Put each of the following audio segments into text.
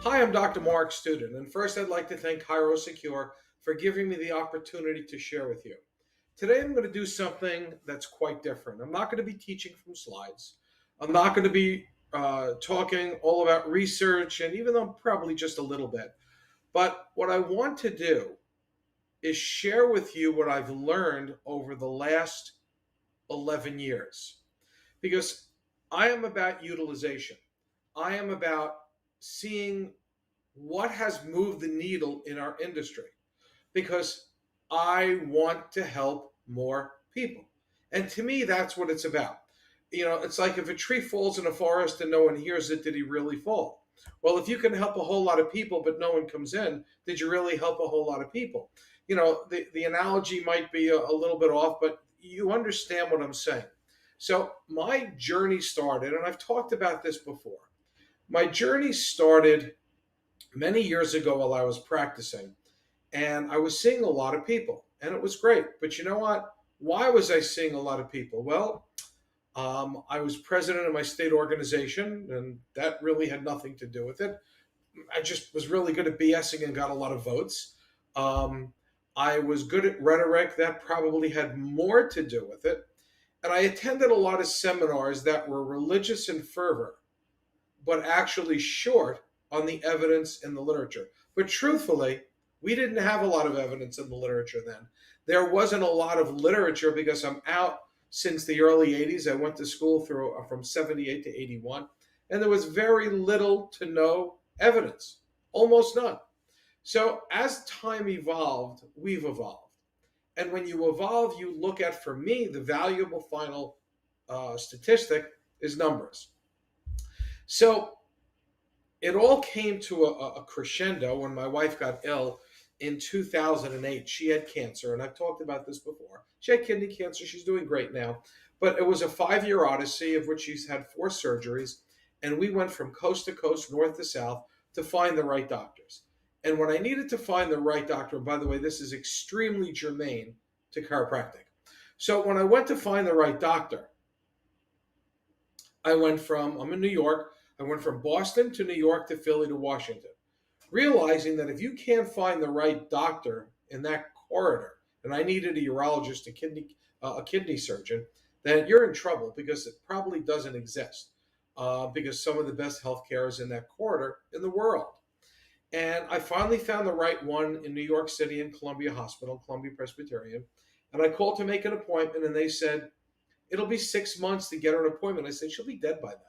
Hi, I'm Dr. Mark Studin, and first I'd like to thank ChiroSecure for giving me the opportunity to share with you. Today I'm going to do something that's quite different. I'm not going to be teaching from slides. I'm not going to be talking all about research, and even though probably just a little bit. But what I want to do is share with you what I've learned over the last 11 years. Because I am about utilization. I am about seeing what has moved the needle in our industry because I want to help more people. And to me, that's what it's about. It's like if a tree falls in a forest and no one hears it, did he really fall? Well, if you can help a whole lot of people, but no one comes in, did you really help a whole lot of people? The analogy might be a little bit off, but you understand what I'm saying. So my journey started, and I've talked about this before. My journey started many years ago while I was practicing, and I was seeing a lot of people, and it was great. But you know what? Why was I seeing a lot of people? Well, I was president of my state organization, and that really had nothing to do with it. I just was really good at BSing and got a lot of votes. Um, I was good at rhetoric. That probably had more to do with it. And I attended a lot of seminars that were religious in fervor, but actually short on the evidence in the literature. But truthfully, we didn't have a lot of evidence in the literature then. There wasn't a lot of literature because I'm out since the early 80s. I went to school through from 78 to 81, and there was very little to no evidence, almost none. So as time evolved, we've evolved. And when you evolve, you look at, for me, the valuable final statistic is numbers. So it all came to a crescendo when my wife got ill in 2008. She had cancer, and I've talked about this before. She had kidney cancer. She's doing great now. But it was a 5-year odyssey of which she's had 4 surgeries, and we went from coast to coast, north to south, to find the right doctors. And when I needed to find the right doctor, and by the way, this is extremely germane to chiropractic. So when I went to find the right doctor, I'm in New York, I went from Boston to New York to Philly to Washington, realizing that if you can't find the right doctor in that corridor, and I needed a urologist, a kidney surgeon, then you're in trouble because it probably doesn't exist. Because some of the best healthcare is in that corridor in the world. And I finally found the right one in New York City in Columbia Hospital, Columbia Presbyterian. And I called to make an appointment, and they said, it'll be 6 months to get her an appointment. I said, she'll be dead by then.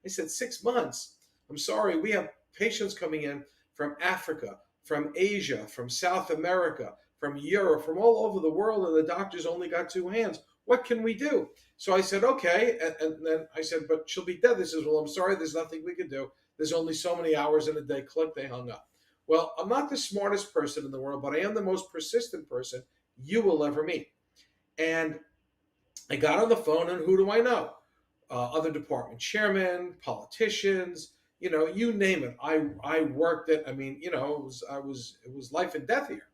They said, 6 months? I'm sorry, we have patients coming in from Africa, from Asia, from South America, from Europe, from all over the world, and the doctor's only got 2 hands. What can we do? So I said, okay. And then I said, but she'll be dead. They says, well, I'm sorry, there's nothing we can do. There's only so many hours in a day. Click, they hung up. Well, I'm not the smartest person in the world, but I am the most persistent person you will ever meet. And I got on the phone, and who do I know? Other department chairmen, politicians, you name it. I worked it. I mean, it was life and death here.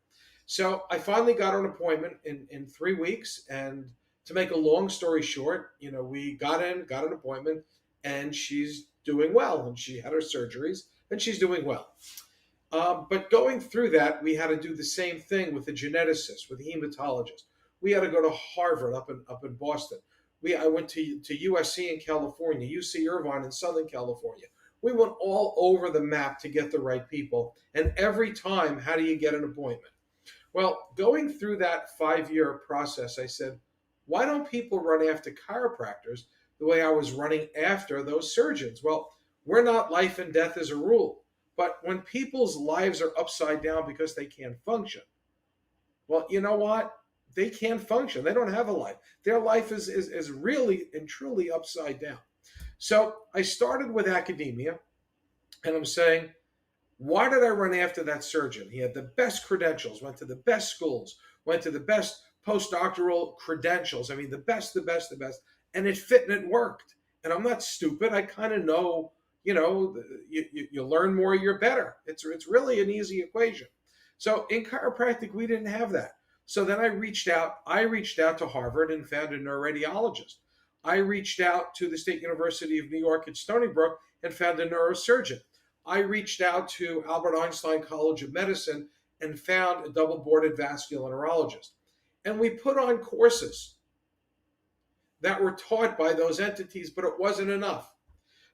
So I finally got her an appointment in 3 weeks, and to make a long story short, we got an appointment, and she's doing well, and she had her surgeries, and she's doing well. But going through that, we had to do the same thing with a geneticist, with a hematologist. We had to go to Harvard up in Boston. I went to USC in California, UC Irvine in Southern California. We went all over the map to get the right people. And every time, how do you get an appointment? Well, going through that 5-year process, I said, why don't people run after chiropractors the way I was running after those surgeons? Well, we're not life and death as a rule. But when people's lives are upside down because they can't function, well, you know what? They can't function. They don't have a life. Their life is really and truly upside down. So I started with academia, and I'm saying, why did I run after that surgeon? He had the best credentials, went to the best schools, went to the best postdoctoral credentials. I mean, the best, the best, the best. And it fit and it worked. And I'm not stupid. I kind of know, you learn more, you're better. It's really an easy equation. So in chiropractic, we didn't have that. So then I reached out. To Harvard and found a neuroradiologist. I reached out to the State University of New York at Stony Brook and found a neurosurgeon. I reached out to Albert Einstein College of Medicine and found a double boarded vascular neurologist. And we put on courses that were taught by those entities, but it wasn't enough.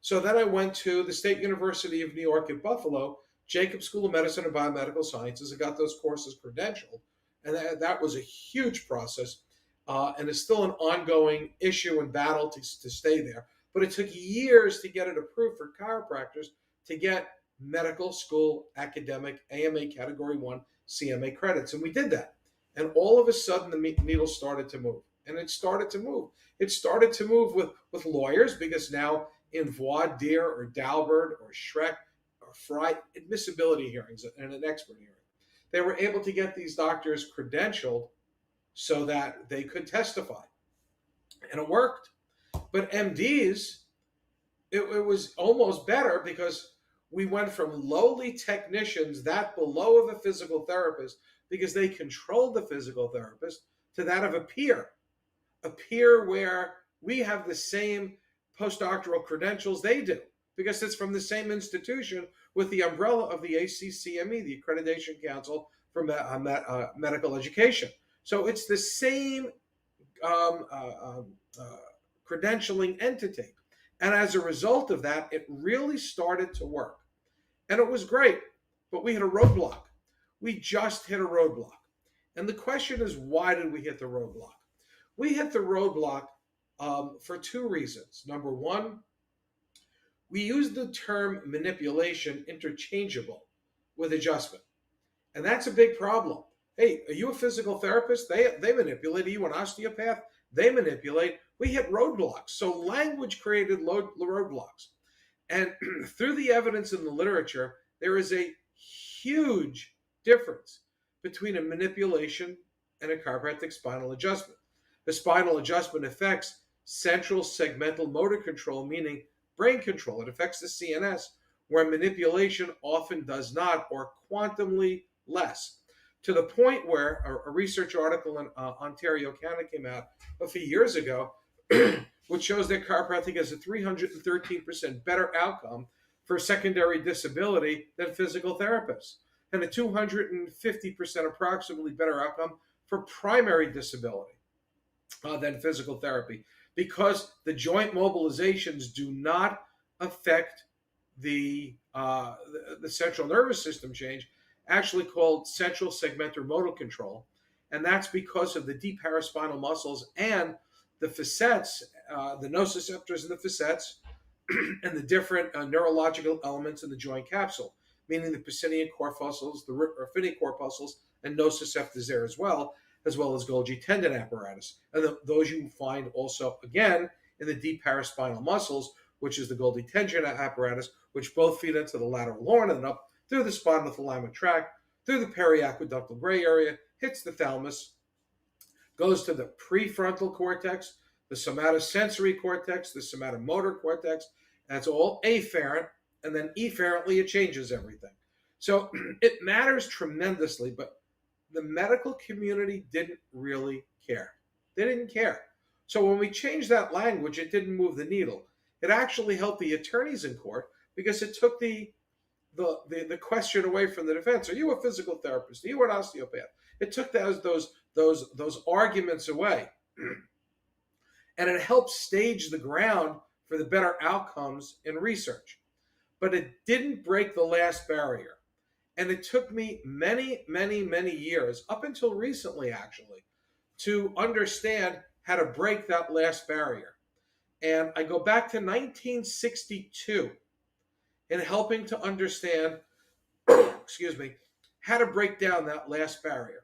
So then I went to the State University of New York at Buffalo, Jacobs School of Medicine and Biomedical Sciences, and got those courses credentialed. And that was a huge process, and it's still an ongoing issue and battle to stay there. But it took years to get it approved for chiropractors to get medical school academic AMA Category 1 CMA credits. And we did that. And all of a sudden, the needle started to move. And it started to move. It started to move with lawyers, because now in voir dire or Daubert or Schreck or Fry admissibility hearings and an expert hearing, they were able to get these doctors credentialed so that they could testify. And it worked. But MDs, it was almost better, because we went from lowly technicians, that below of a physical therapist, because they controlled the physical therapist, to that of a peer where we have the same postdoctoral credentials they do, because it's from the same institution with the umbrella of the ACCME, the Accreditation Council for Medical Education. So it's the same credentialing entity. And as a result of that, it really started to work. And it was great, but we hit a roadblock. We just hit a roadblock. And the question is, why did we hit the roadblock? We hit the roadblock for two reasons. Number one, we use the term manipulation interchangeable with adjustment. And that's a big problem. Hey, are you a physical therapist? They manipulate. Are you an osteopath? They manipulate. We hit roadblocks. So language created roadblocks. And through the evidence in the literature, there is a huge difference between a manipulation and a chiropractic spinal adjustment. The spinal adjustment affects central segmental motor control, meaning brain control. It affects the CNS, where manipulation often does not, or quantumly less. To the point where a research article in Ontario, Canada came out a few years ago, which shows that chiropractic has a 313% better outcome for secondary disability than physical therapists, and a 250% approximately better outcome for primary disability than physical therapy, because the joint mobilizations do not affect the central nervous system change, actually called central segmental motor control. And that's because of the deep paraspinal muscles and the facets, the nociceptors and the facets, and the different neurological elements in the joint capsule, meaning the Pacinian corpuscles, the Ruffini corpuscles, and nociceptors there as well as Golgi tendon apparatus. And those you find also, again, in the deep paraspinal muscles, which is the Golgi tendon apparatus, which both feed into the lateral horn and up through the spinothalamic tract, through the periaqueductal gray area, hits the thalamus, goes to the prefrontal cortex, the somatosensory cortex, the somatomotor cortex, and it's all afferent, and then efferently it changes everything. So it matters tremendously, but the medical community didn't really care. They didn't care. So when we changed that language, it didn't move the needle. It actually helped the attorneys in court, because it took the question away from the defense. Are you a physical therapist? Are you an osteopath? It took those arguments away. And it helped stage the ground for the better outcomes in research. But it didn't break the last barrier. And it took me many, many, many years, up until recently actually, to understand how to break that last barrier. And I go back to 1962 in helping to understand, excuse me, how to break down that last barrier.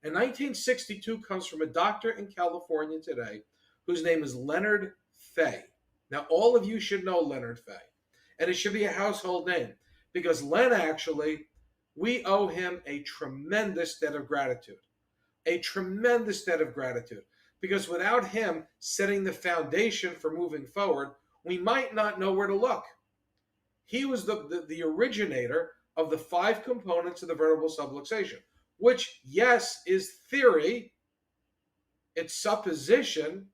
And 1962 comes from a doctor in California today whose name is Leonard Fay. Now, all of you should know Leonard Fay, and it should be a household name, because Len, actually, we owe him a tremendous debt of gratitude. A tremendous debt of gratitude. Because without him setting the foundation for moving forward, we might not know where to look. He was the originator of the 5 components of the vertebral subluxation, which, yes, is theory, it's supposition.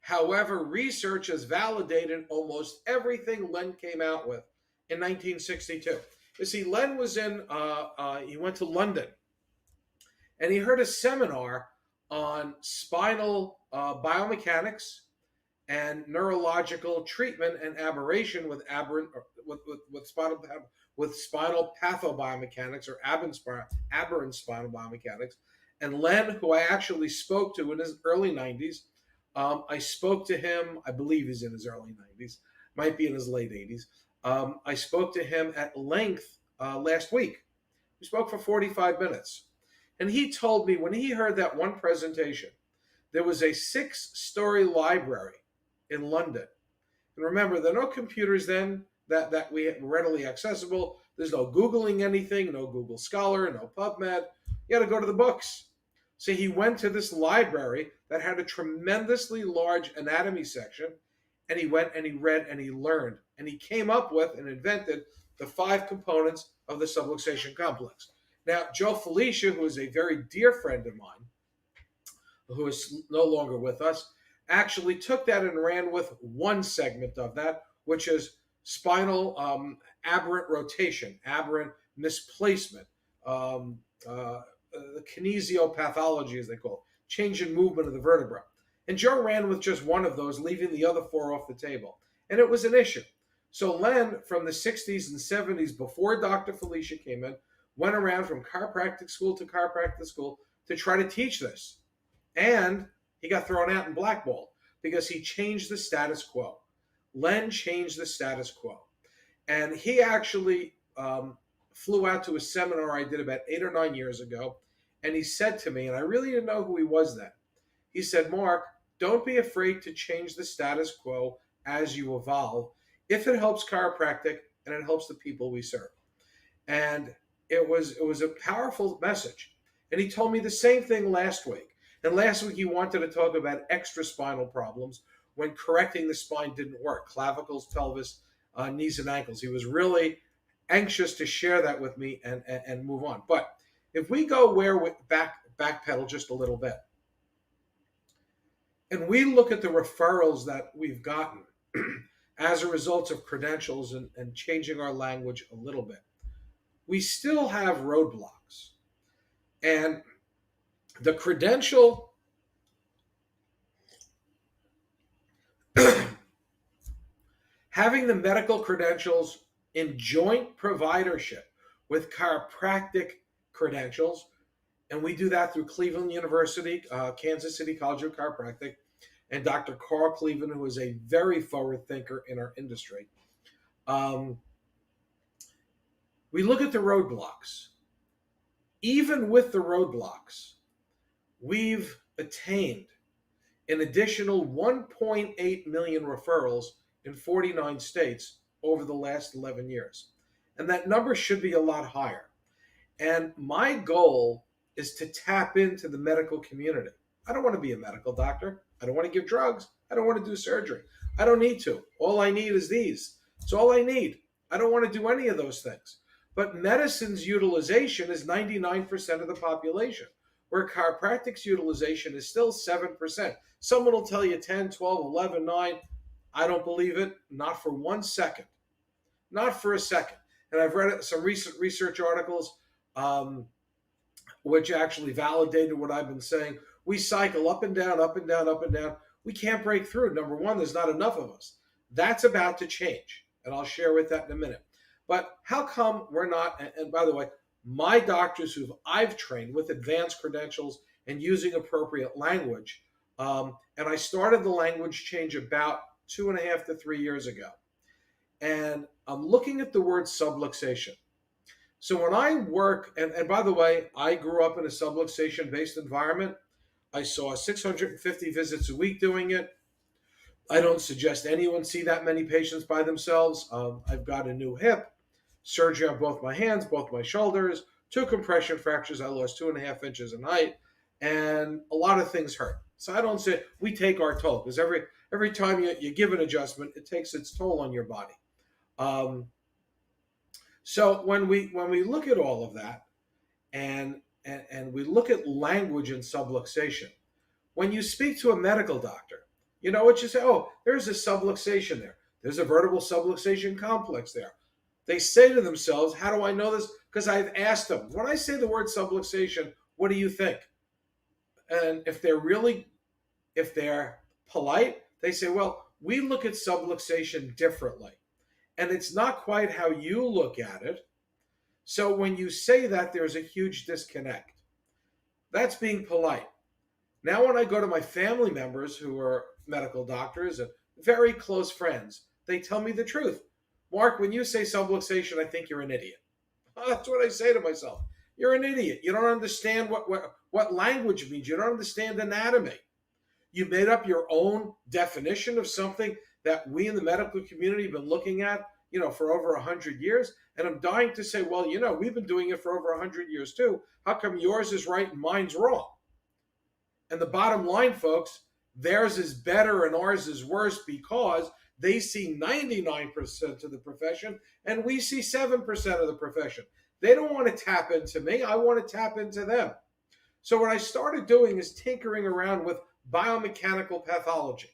However, research has validated almost everything Len came out with. in 1962. You see, Len was he went to London, and he heard a seminar on spinal biomechanics and neurological treatment and aberration with spinal pathobiomechanics, or aberrant spinal biomechanics. And Len, who I actually spoke to in his early 90s, I spoke to him, I believe he's in his early 90s, might be in his late 80s. I spoke to him at length last week. We spoke for 45 minutes. And he told me when he heard that one presentation, there was a 6-story library in London. And remember, there are no computers then that we had readily accessible. There's no Googling anything, no Google Scholar, no PubMed. You had to go to the books. So he went to this library that had a tremendously large anatomy section, and he went and he read and he learned. And he came up with and invented the 5 components of the subluxation complex. Now, Joe Felicia, who is a very dear friend of mine, who is no longer with us, actually took that and ran with one segment of that, which is spinal aberrant rotation, aberrant misplacement, kinesiopathology, as they call it, change in movement of the vertebra. And Joe ran with just one of those, leaving the other 4 off the table. And it was an issue. So Len, from the 60s and 70s, before Dr. Felicia came in, went around from chiropractic school to chiropractic school to try to teach this. And he got thrown out and blackballed because he changed the status quo. Len changed the status quo. And he actually flew out to a seminar I did about 8 or 9 years ago. And he said to me, and I really didn't know who he was then, he said, "Mark, don't be afraid to change the status quo as you evolve, if it helps chiropractic and it helps the people we serve." And it was a powerful message. And he told me the same thing last week. And last week he wanted to talk about extra spinal problems when correcting the spine didn't work, clavicles, pelvis, knees, and ankles. He was really anxious to share that with me and move on. But if we go backpedal just a little bit, and we look at the referrals that we've gotten as a result of credentials and changing our language a little bit, we still have roadblocks. And the credential having the medical credentials in joint providership with chiropractic credentials, and we do that through Cleveland University, Kansas City College of Chiropractic, and Dr. Carl Cleveland, who is a very forward thinker in our industry. We look at the roadblocks. Even with the roadblocks, we've attained an additional 1.8 million referrals in 49 states over the last 11 years. And that number should be a lot higher. And my goal is to tap into the medical community. I don't want to be a medical doctor. I don't want to give drugs. I don't want to do surgery. I don't need to. All I need is these. It's all I need. I don't want to do any of those things. But medicine's utilization is 99% of the population, where chiropractic's utilization is still 7%. Someone will tell you 10, 12, 11, 9. I don't believe it, not for 1 second. Not for a second. And I've read some recent research articles which actually validated what I've been saying. We cycle up and down, up and down, up and down. We can't break through. Number one, there's not enough of us. That's about to change, and I'll share with that in a minute. But how come we're not, and by the way, my doctors who I've trained with advanced credentials and using appropriate language, and I started the language change about 2.5 to 3 years ago. And I'm looking at the word subluxation. So when I work, and by the way, I grew up in a subluxation-based environment. I saw 650 visits a week doing it. I don't suggest anyone see that many patients by themselves. I've got a new hip, surgery on both my hands, both my shoulders, 2 compression fractures. I lost 2.5 inches in height, and a lot of things hurt. So I don't say we take our toll, because every time you give an adjustment, it takes its toll on your body. So when we look at all of that, and we look at language and subluxation, when you speak to a medical doctor, you know what you say? Oh, there's a subluxation there. There's a vertebral subluxation complex there. They say to themselves, how do I know this? Because I've asked them. When I say the word subluxation, what do you think? And if they're polite, they say, well, we look at subluxation differently. And it's not quite how you look at it. So when you say that, there's a huge disconnect. That's being polite. Now, when I go to my family members who are medical doctors and very close friends, they tell me the truth. Mark, when you say subluxation, I think you're an idiot. That's what I say to myself. You're an idiot. You don't understand what language means. You don't understand anatomy. You made up your own definition of something that we in the medical community have been looking at, for over 100 years. And I'm dying to say, well, we've been doing it for over 100 years too. How come yours is right and mine's wrong? And the bottom line, folks, theirs is better and ours is worse because they see 99% of the profession and we see 7% of the profession. They don't want to tap into me. I want to tap into them. So what I started doing is tinkering around with biomechanical pathology.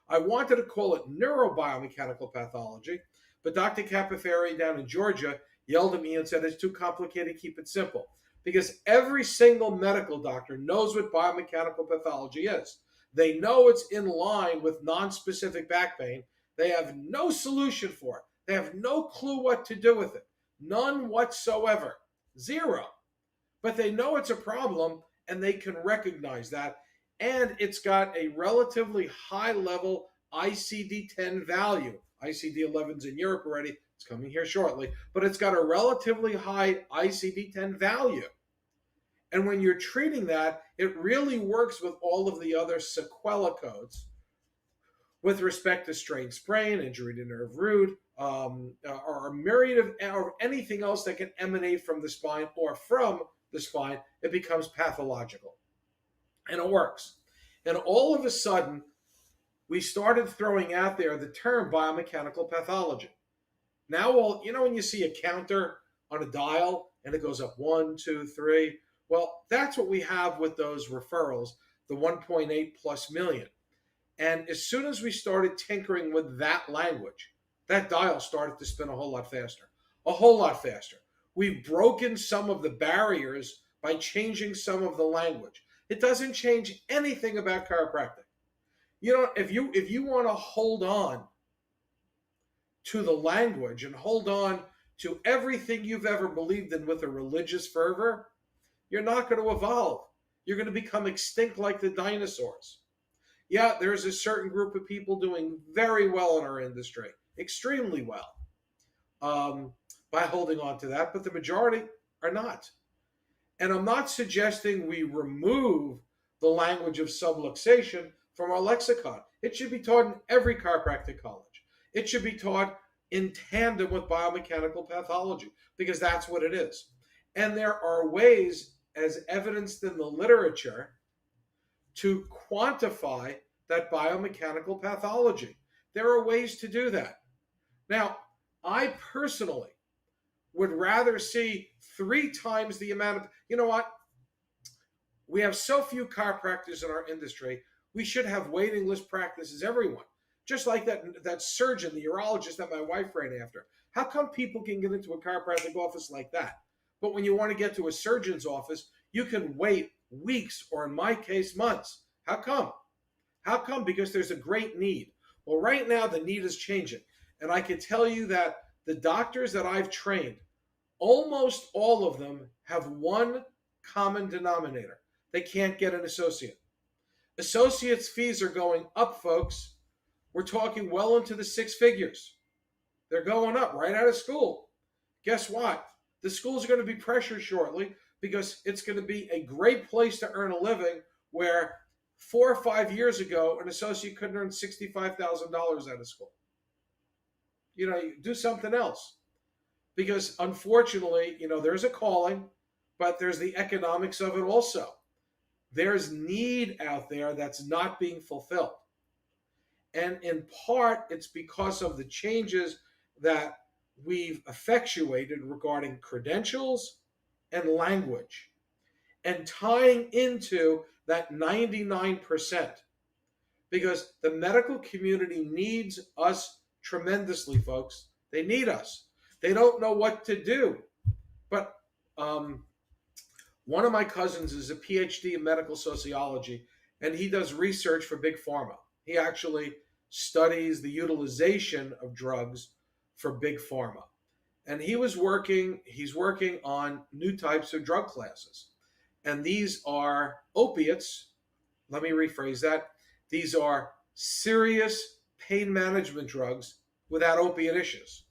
I wanted to call it neurobiomechanical pathology, but Dr. Capoferri down in Georgia yelled at me and said, it's too complicated, keep it simple. Because every single medical doctor knows what biomechanical pathology is. They know it's in line with non-specific back pain. They have no solution for it. They have no clue what to do with it. None whatsoever. Zero. But they know it's a problem and they can recognize that. And it's got a relatively high level ICD-10 value. ICD-11's in Europe already. It's coming here shortly. But it's got a relatively high ICD-10 value. And when you're treating that, it really works with all of the other sequela codes with respect to strained sprain, injury to nerve root, or a myriad of anything else that can emanate from the spine or from the spine. It becomes pathological. And it works. And all of a sudden, we started throwing out there the term biomechanical pathology. Now, when you see a counter on a dial and it goes up 1, 2, 3, well, that's what we have with those referrals, the 1.8 plus million. And as soon as we started tinkering with that language, that dial started to spin a whole lot faster. A whole lot faster. We've broken some of the barriers by changing some of the language. It doesn't change anything about chiropractic. If you want to hold on to the language and hold on to everything you've ever believed in with a religious fervor, you're not going to evolve. You're going to become extinct like the dinosaurs. Yeah, there's a certain group of people doing very well in our industry, extremely well, by holding on to that, but the majority are not. And I'm not suggesting we remove the language of subluxation from our lexicon. It should be taught in every chiropractic college. It should be taught in tandem with biomechanical pathology because that's what it is. And there are ways, as evidenced in the literature, to quantify that biomechanical pathology. There are ways to do that. Now, I personally would rather see 3 times the amount of, you know what? We have so few chiropractors in our industry. We should have waiting list practices, everyone. Just like that surgeon, the urologist that my wife ran after. How come people can get into a chiropractic office like that? But when you want to get to a surgeon's office, you can wait weeks or in my case, months. How come? How come? Because there's a great need. Well, right now the need is changing. And I can tell you that the doctors that I've trained, almost all of them have one common denominator. They can't get an associate. Associates' fees are going up, folks. We're talking well into the 6 figures. They're going up right out of school. Guess what? The schools are going to be pressured shortly because it's going to be a great place to earn a living where 4 or 5 years ago, an associate couldn't earn $65,000 out of school. You do something else. Because unfortunately, there's a calling, but there's the economics of it also. There's need out there that's not being fulfilled. And in part, it's because of the changes that we've effectuated regarding credentials and language and tying into that 99%. Because the medical community needs us tremendously, folks. They need us. They don't know what to do. But one of my cousins is a PhD in medical sociology, and he does research for Big Pharma. He actually studies the utilization of drugs for Big Pharma. And he's working on new types of drug classes. And these are opiates. Let me rephrase that. These are serious pain management drugs without opiate issues.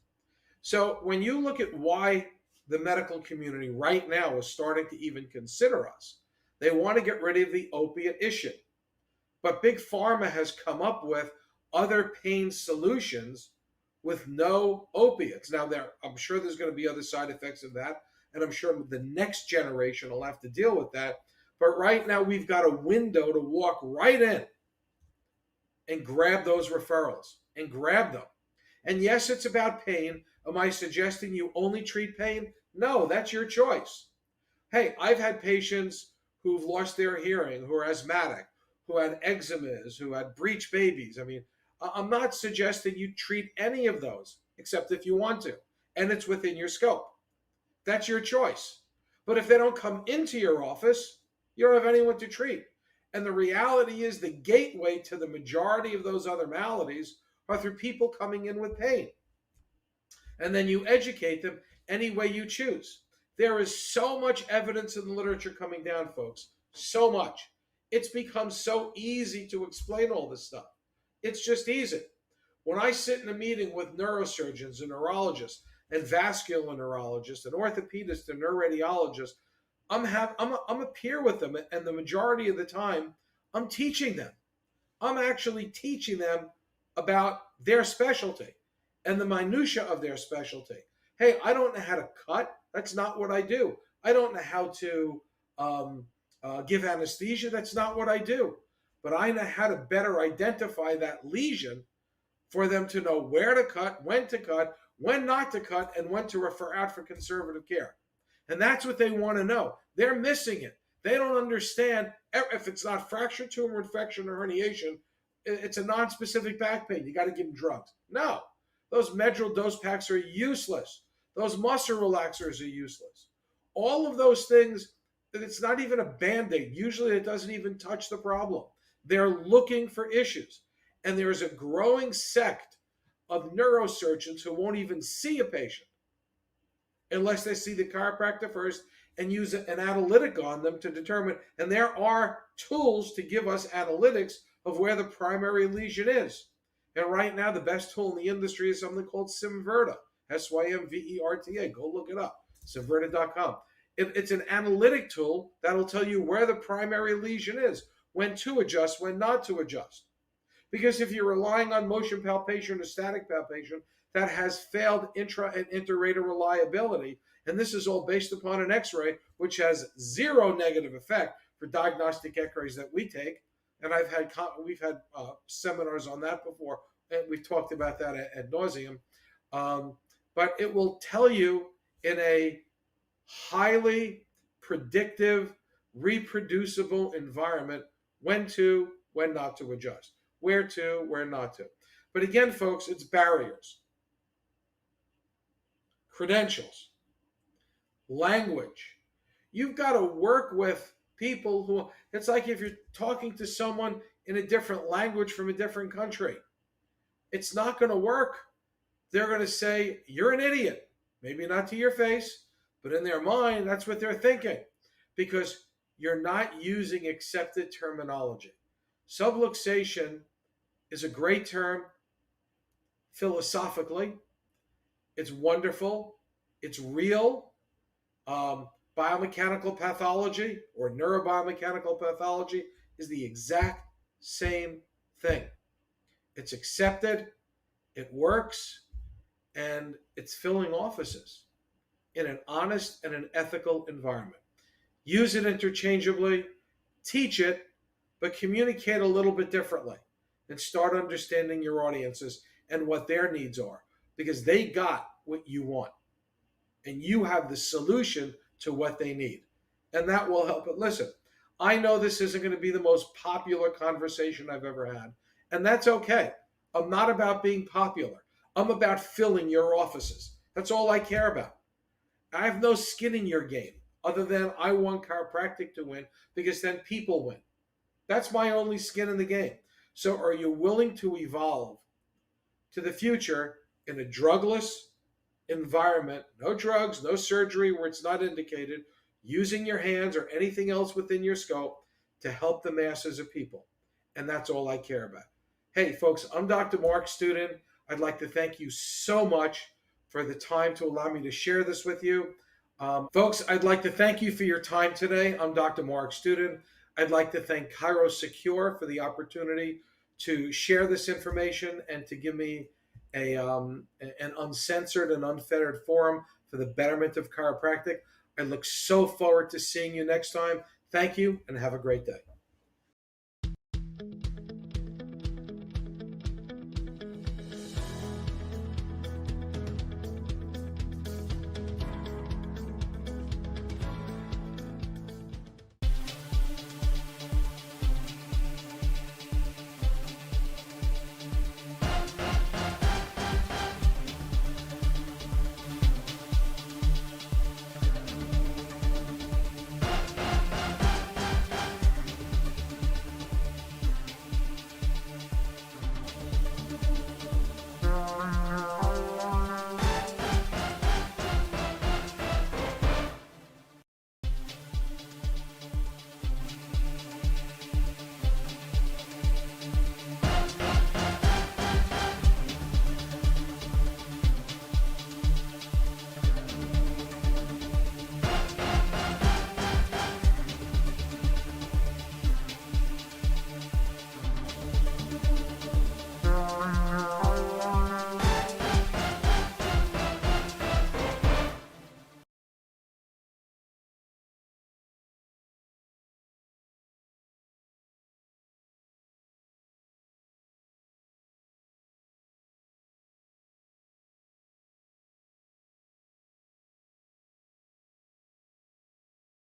So when you look at why the medical community right now is starting to even consider us, they want to get rid of the opiate issue. But Big Pharma has come up with other pain solutions with no opiates. Now, I'm sure there's going to be other side effects of that, and I'm sure the next generation will have to deal with that. But right now, we've got a window to walk right in and grab those referrals and grab them. And yes, it's about pain. Am I suggesting you only treat pain? No, that's your choice. Hey, I've had patients who've lost their hearing, who are asthmatic, who had eczemas, who had breech babies. I mean, I'm not suggesting you treat any of those, except if you want to, and it's within your scope. That's your choice. But if they don't come into your office, you don't have anyone to treat. And the reality is the gateway to the majority of those other maladies are through people coming in with pain. And then you educate them any way you choose. There is so much evidence in the literature coming down, folks. So much. It's become so easy to explain all this stuff. It's just easy. When I sit in a meeting with neurosurgeons and neurologists and vascular neurologists and orthopedists and neuroradiologists, I'm a peer with them, and the majority of the time, I'm teaching them. I'm actually teaching them about their specialty and the minutia of their specialty. Hey, I don't know how to cut. That's not what I do. I don't know how to give anesthesia. That's not what I do. But I know how to better identify that lesion for them to know where to cut, when not to cut, and when to refer out for conservative care. And that's what they want to know. They're missing it. They don't understand if it's not fracture, tumor, infection, or herniation, it's a non-specific back pain. You got to give them drugs. No. Those Medrol dose packs are useless. Those muscle relaxers are useless. All of those things, it's not even a Band-Aid. Usually it doesn't even touch the problem. They're looking for issues. And there is a growing sect of neurosurgeons who won't even see a patient unless they see the chiropractor first and use an analytic on them to determine. And there are tools to give us analytics of where the primary lesion is. And right now, the best tool in the industry is something called Symverta, Symverta. Go look it up, Symverta.com. It's an analytic tool that'll tell you where the primary lesion is, when to adjust, when not to adjust. Because if you're relying on motion palpation or static palpation, that has failed intra and interrater reliability, and this is all based upon an X-ray, which has zero negative effect for diagnostic X-rays that we take. And we've had seminars on that before, and we've talked about that ad nauseum. But it will tell you in a highly predictive, reproducible environment when to, when not to adjust, where to, where not to. But again, folks, it's barriers, credentials, language. You've got to work with people who, it's like if you're talking to someone in a different language from a different country. It's not going to work. They're going to say, you're an idiot. Maybe not to your face, but in their mind, that's what they're thinking, because you're not using accepted terminology. Subluxation is a great term philosophically. It's wonderful. It's real. Biomechanical pathology or neurobiomechanical pathology is the exact same thing. It's accepted, it works, and it's filling offices in an honest and an ethical environment. Use it interchangeably, teach it, but communicate a little bit differently and start understanding your audiences and what their needs are, because they got what you want and you have the solution to what they need. And that will help. But listen, I know this isn't going to be the most popular conversation I've ever had, and that's okay. I'm not about being popular. I'm about filling your offices. That's all I care about. I have no skin in your game other than I want chiropractic to win because then people win. That's my only skin in the game. So are you willing to evolve to the future in a drugless environment, no drugs, no surgery where it's not indicated, using your hands or anything else within your scope to help the masses of people? And that's all I care about. Hey, folks, I'm Dr. Mark Studin. I'd like to thank you so much for the time to allow me to share this with you. Folks, I'd like to thank you for your time today. I'm Dr. Mark Studin. I'd like to thank ChiroSecure for the opportunity to share this information and to give me an uncensored and unfettered forum for the betterment of chiropractic. I look so forward to seeing you next time. Thank you and have a great day.